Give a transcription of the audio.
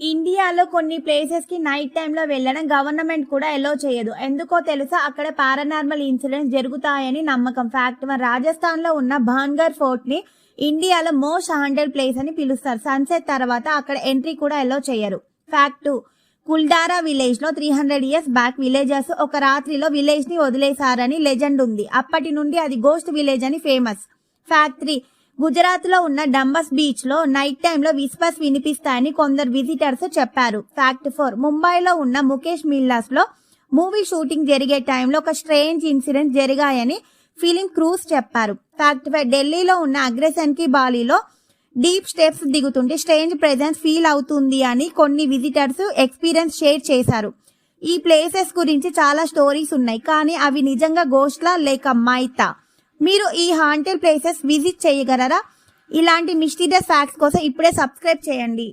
ఇండియాలో కొన్ని ప్లేసెస్ కి నైట్ టైంలో వెళ్ళడం గవర్నమెంట్ కూడా ఎలో చేయదు. ఎందుకో తెలుసా? అక్కడ పారానార్మల్ ఇన్సిడెంట్స్ జరుగుతాయని నమ్మకం. ఫ్యాక్ట్ 1. రాజస్థాన్ లో ఉన్న భాన్గర్ ఫోర్ట్ ని ఇండియాలో మోస్ట్ హాంటెడ్ ప్లేస్ అని పిలుస్తారు. సన్సెట్ తర్వాత అక్కడ ఎంట్రీ కూడా ఎలో చేయరు. ఫ్యాక్ట్ 2. కుల్డారా విలేజ్ లో 300 ఇయర్స్ బ్యాక్ విలేజర్స్ ఒక రాత్రిలో విలేజ్ ని వదిలేశారని లెజెండ్ ఉంది. అప్పటి నుండి అది గోస్ట్ విలేజ్ అని ఫేమస్. ఫ్యాక్ట్ 3. గుజరాత్ లో ఉన్న డంబస్ బీచ్ లో నైట్ టైంలో విస్పర్స్ వినిపిస్తాయని కొందరు విజిటర్స్ చెప్పారు. ఫ్యాక్ట్ 4. ముంబైలో ఉన్న ముఖేష్ మిల్లాస్ లో మూవీ షూటింగ్ జరిగే టైంలో ఒక స్ట్రేంజ్ ఇన్సిడెంట్ జరిగాయని ఫిలిం క్రూస్ చెప్పారు. ఫ్యాక్ట్ 5. ఢిల్లీలో ఉన్న అగ్రెసన్ కి బాలీలో డీప్ స్టెప్స్ దిగుతుంటే స్ట్రేంజ్ ప్రెజెన్స్ ఫీల్ అవుతుంది అని కొన్ని విజిటర్స్ ఎక్స్పీరియన్స్ షేర్ చేశారు. ఈ ప్లేసెస్ గురించి చాలా స్టోరీస్ ఉన్నాయి, కానీ అవి నిజంగా గోస్ట్లా లేక మైతా? మీరు ఈ హాంటెడ్ ప్లేసెస్ విజిట్ చేయగలరా? ఇలాంటి మిస్టీరియస్ ఫ్యాక్ట్స్ కోసం ఇప్పుడే సబ్స్క్రైబ్ చేయండి.